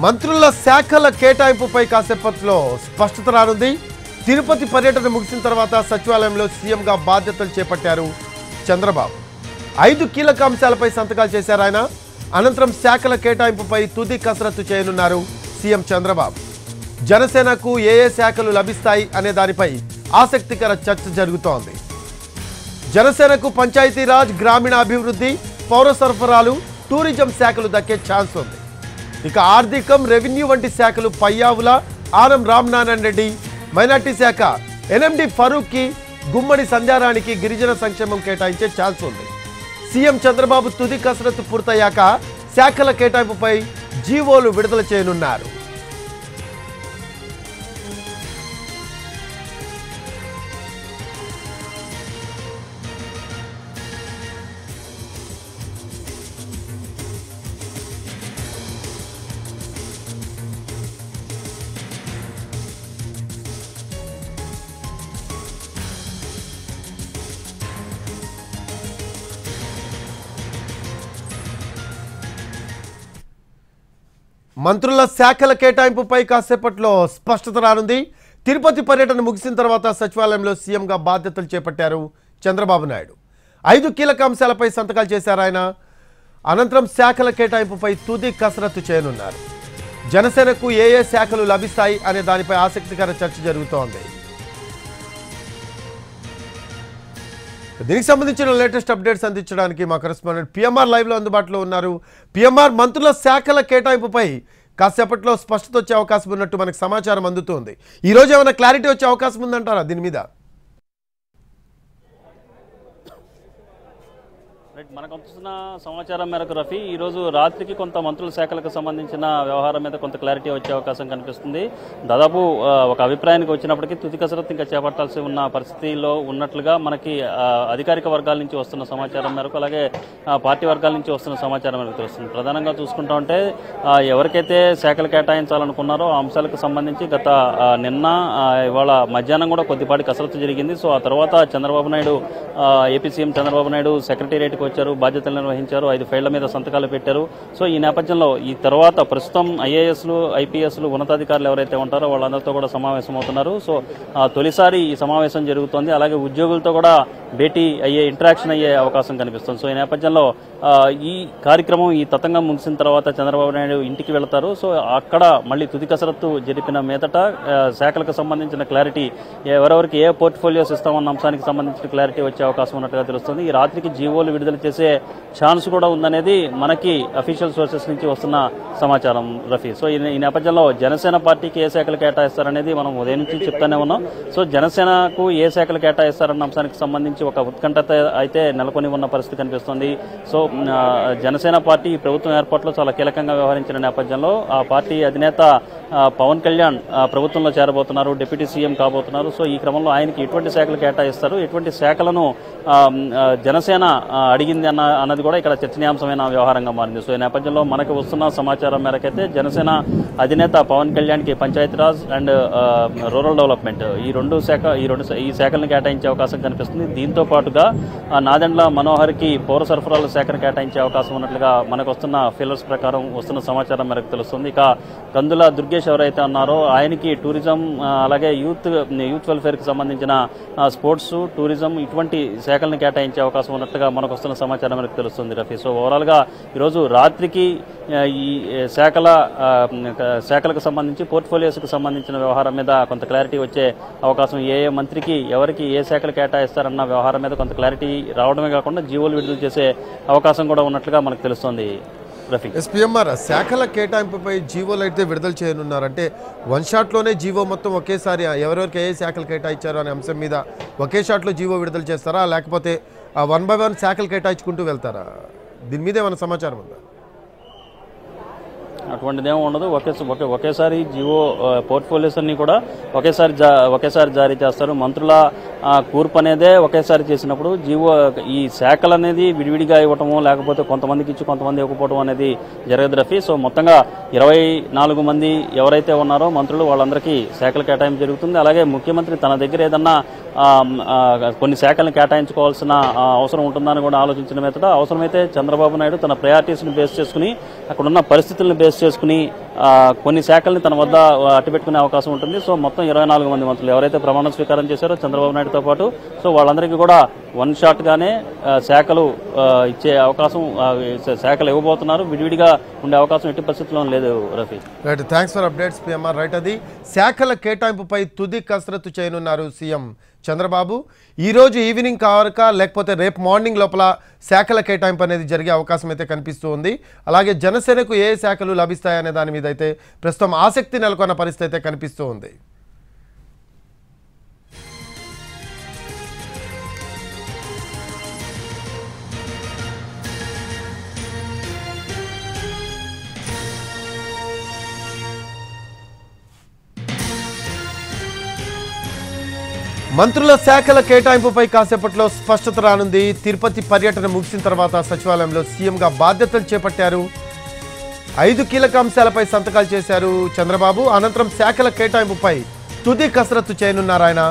మంత్రుల శాఖల కేటాయింపుపై కాసేపట్లో స్పష్టత రానుంది. తిరుపతి పర్యటన ముగిసిన తర్వాత సచివాలయంలో సీఎంగా బాధ్యతలు చేపట్టారు చంద్రబాబు. 5 కీలక అంశాలపై సంతకాలు చేశారు ఆయన. అనంతరం శాఖల కేటాయింపుపై తుది కసరత్తు చేయనున్నారు సీఎం చంద్రబాబు. జనసేనకు ఏ శాఖలు లభిస్తాయి అనే దానిపై ఆసక్తికర చర్చ జరుగుతోంది. జనసేనకు పంచాయతీరాజ్, గ్రామీణాభివృద్ధి, పౌర సరఫరాలు, టూరిజం శాఖలు దక్కే ఛాన్స్ ఉంది. ఇక ఆర్థికం, రెవెన్యూ వంటి శాఖలు పయ్యావుల, ఆనం రామనారాయణ రెడ్డి, మైనార్టీ శాఖ ఎన్ఎండి ఫరూక్కి, గుమ్మడి సంధ్యారానికి గిరిజన సంక్షేమం కేటాయించే ఛాన్స్ ఉంది. సీఎం చంద్రబాబు తుది కసరత్తు పూర్తయ్యాక శాఖల కేటాయింపుపై జీవోలు విడుదల చేయనున్నారు. మంత్రుల శాఖల కేటాయింపుపై కాసేపట్లో స్పష్టత రానుంది. తిరుపతి పర్యటన ముగిసిన తర్వాత సచివాలయంలో సీఎంగా బాధ్యతలు చేపట్టారు చంద్రబాబు నాయుడు. 5 కీలక అంశాలపై సంతకాలు చేశారు ఆయన. అనంతరం శాఖల కేటాయింపుపై తుది కసరత్తు చేయనున్నారు. జనసేనకు ఏ శాఖలు లభిస్తాయి అనే దానిపై ఆసక్తికర చర్చ జరుగుతోంది. దీనికి సంబంధించిన లేటెస్ట్ అప్డేట్స్ అందించడానికి మా కరెస్పాండెంట్ పిఎంఆర్ లైవ్లో అందుబాటులో ఉన్నారు. పిఎంఆర్, మంత్రుల శాఖల కేటాయింపుపై కాసేపట్లో స్పష్టత వచ్చే అవకాశం ఉన్నట్టు మనకు సమాచారం అందుతోంది. ఈ రోజు ఏమైనా క్లారిటీ వచ్చే అవకాశం ఉందంటారా దీని మీద? మనకు వస్తున్న సమాచారం మేరకు రఫీ, ఈరోజు రాత్రికి కొంత మంత్రుల శాఖలకు సంబంధించిన వ్యవహారం మీద కొంత క్లారిటీ వచ్చే అవకాశం కనిపిస్తుంది. దాదాపు ఒక అభిప్రాయానికి వచ్చినప్పటికీ తుది కసరత్తు ఇంకా చేపట్టాల్సి ఉన్న పరిస్థితిలో ఉన్నట్లుగా మనకి అధికారిక వర్గాల నుంచి వస్తున్న సమాచారం మేరకు, అలాగే పార్టీ వర్గాల నుంచి వస్తున్న సమాచారం మేరకు తెలుస్తుంది. ప్రధానంగా చూసుకుంటా ఉంటే ఎవరికైతే శాఖలు కేటాయించాలనుకున్నారో ఆ అంశాలకు సంబంధించి గత నిన్న ఇవాళ మధ్యాహ్నం కూడా కొద్దిపాటి కసరత్తు జరిగింది. సో ఆ తర్వాత చంద్రబాబు నాయుడు, ఏపీ సీఎం చంద్రబాబు నాయుడు సెక్రటేరియట్కి వచ్చారు, బాధ్యతలు నిర్వహించారు, 5 ఫైళ్ల మీద సంతకాలు పెట్టారు. సో ఈ నేపథ్యంలో ఈ తర్వాత ప్రస్తుతం ఐఏఎస్లు, ఐపీఎస్లు, ఉన్నతాధికారులు ఎవరైతే ఉంటారో వాళ్ళందరితో కూడా సమావేశం అవుతున్నారు. సో తొలిసారి ఈ సమావేశం జరుగుతోంది. అలాగే ఉద్యోగులతో కూడా భేటీ అయ్యే, ఇంటరాక్షన్ అయ్యే అవకాశం కనిపిస్తుంది. సో ఈ నేపథ్యంలో ఈ కార్యక్రమం, ఈ తతంగం ముగిసిన తర్వాత చంద్రబాబు నాయుడు ఇంటికి వెళతారు. సో అక్కడ మళ్ళీ తుది కసరత్తు జరిపిన మీదట శాఖలకు సంబంధించిన క్లారిటీ, ఎవరెవరికి ఏ పోర్ట్ఫోలియోస్ ఇస్తామన్న అంశానికి సంబంధించిన క్లారిటీ వచ్చే అవకాశం ఉన్నట్టుగా తెలుస్తుంది. ఈ రాత్రికి జీవోలు విడుదల చేసే ఛాన్స్ కూడా ఉందనేది మనకి అఫీషియల్ సోర్సెస్ నుంచి వస్తున్న సమాచారం రఫీ. సో ఈ నేపథ్యంలో జనసేన పార్టీకి ఏ శాఖలు కేటాయిస్తారనేది మనం ఉదయం నుంచి చెప్తానే ఉన్నాం. సో జనసేనకు ఏ శాఖలు కేటాయిస్తారన్న అంశానికి సంబంధించి ఒక ఉత్కంఠత అయితే నెలకొని ఉన్న పరిస్థితి కనిపిస్తుంది. సో జనసేన పార్టీ ఈ ప్రభుత్వం ఏర్పాటులో చాలా కీలకంగా వ్యవహరించిన నేపథ్యంలో ఆ పార్టీ అధినేత పవన్ కళ్యాణ్ ప్రభుత్వంలో చేరబోతున్నారు, డిప్యూటీ సీఎం కాబోతున్నారు. సో ఈ క్రమంలో ఆయనకి ఎటువంటి శాఖలు కేటాయిస్తారు, ఎటువంటి శాఖలను జనసేన అడిగింది అన్నది కూడా ఇక్కడ చర్చనీయాంశమైన వ్యవహారంగా మారింది. సో ఈ నేపథ్యంలో మనకు వస్తున్న సమాచారం మేరకైతే జనసేన అధినేత పవన్ కళ్యాణ్కి పంచాయతీరాజ్ అండ్ రూరల్ డెవలప్మెంట్ ఈ శాఖలను కేటాయించే అవకాశం కనిపిస్తుంది. దీంతో పాటుగా నాదెండ్ల మనోహర్కి పౌర సరఫరాల శాఖను కేటాయించే అవకాశం ఉన్నట్లుగా మనకు వస్తున్న ఫీలర్స్ ప్రకారం వస్తున్న సమాచారం మేరకు తెలుస్తుంది. ఇక కందుల దుర్గేష్ ఎవరైతే ఉన్నారో ఆయనకి టూరిజం, అలాగే యూత్ వెల్ఫేర్కి సంబంధించిన స్పోర్ట్స్, టూరిజం ఇటువంటి శాఖలను కేటాయించే అవకాశం ఉన్నట్లుగా మనకు వస్తున్న సమాచారం మనకు తెలుస్తుంది రఫీ. సో ఓవరాల్గా ఈరోజు రాత్రికి ఈ శాఖలకు సంబంధించి, పోర్ట్ఫోలియోస్కి సంబంధించిన వ్యవహారం మీద కొంత క్లారిటీ వచ్చే అవకాశం, ఏ మంత్రికి ఎవరికి ఏ శాఖలు కేటాయిస్తారన్న వ్యవహారం మీద కొంత క్లారిటీ రావడమే కాకుండా జీవోలు విడుదల చేసే అవకాశం కూడా ఉన్నట్లుగా మనకు తెలుస్తోంది రఫీ. ఎస్పీఎంఆర్, శాఖల కేటాయింపుపై జీవోలు అయితే విడుదల చేయనున్నారంటే వన్ షాట్లోనే జీవో మొత్తం ఒకేసారి ఎవరెవరికి ఏ శాఖలు కేటాయించారో అనే అంశం మీద ఒకే షాట్లో జీవో విడుదల చేస్తారా, లేకపోతే 1 by 1 శాఖలు కేటాయించుకుంటూ వెళ్తారా? దీని మీద ఏమైనా సమాచారం ఉందా? అటువంటిదేమో ఉండదు. ఒకేసారి జీవో పోర్ట్ఫోలియోస్ అన్ని కూడా ఒకేసారి జారీ చేస్తారు. మంత్రుల కూర్పు అనేదే ఒకేసారి చేసినప్పుడు జీవో ఈ శాఖలు అనేది విడివిడిగా ఇవ్వటము, లేకపోతే కొంతమందికి ఇచ్చి కొంతమంది ఇవ్వకపోవడం అనేది జరగదు రఫీ. సో మొత్తంగా 24 మంది ఎవరైతే ఉన్నారో మంత్రులు వాళ్ళందరికీ శాఖల కేటాయింపు జరుగుతుంది. అలాగే ముఖ్యమంత్రి తన దగ్గర ఏదన్నా కొన్ని శాఖలను కేటాయించుకోవాల్సిన అవసరం ఉంటుందని కూడా ఆలోచించిన మీదట అవసరమైతే చంద్రబాబు నాయుడు తన ప్రయారిటీస్ని బేస్ చేసుకుని అక్కడున్న పరిస్థితులను బేస్ చేసుకుని కొన్ని శాఖల్ని తన వద్ద అట్టిపెట్టుకునే అవకాశం ఉంటుంది. సో మొత్తం 24 మంది మంత్రులు ఎవరైతే ప్రమాణ స్వీకారం చేశారో చంద్రబాబు నాయుడుతో పాటు, సో వాళ్ళందరికీ కూడా వన్ షాట్గానే శాఖలు ఇచ్చే అవకాశం, శాఖలు ఇవ్వబోతున్నారు. విడివిడిగా ఉండే అవకాశం ఎట్టి పరిస్థితుల్లో లేదు. Rafi, right, thanks for updates PMR. Right, అది శాఖల కేటాయింపుపై తుది కసరత్తు చేయనున్నారు సీఎం చంద్రబాబు. ఈరోజు ఈవినింగ్ కావక లేకపోతే రేపు మార్నింగ్ లోపల శాఖల కేటాయింపు అనేది జరిగే అవకాశం అయితే కనిపిస్తూ ఉంది. అలాగే జనసేనకు ఏ శాఖలు లభిస్తాయనే దాని మీద అయితే ప్రస్తుతం ఆసక్తి నెలకొన్న పరిస్థితి అయితే కనిపిస్తూ ఉంది. మంత్రుల శాఖల కేటాయింపుపై కాసేపట్లో స్పష్టత రానుంది. తిరుపతి పర్యటన ముగిసిన తర్వాత సచివాలయంలో సీఎంగా బాధ్యతలు చేపట్టారు. 5 కీలక అంశాలపై సంతకాలు చేశారు చంద్రబాబు. అనంతరం శాఖల కేటాయింపుపై తుది కసరత్తు చేయనున్నారు ఆయన.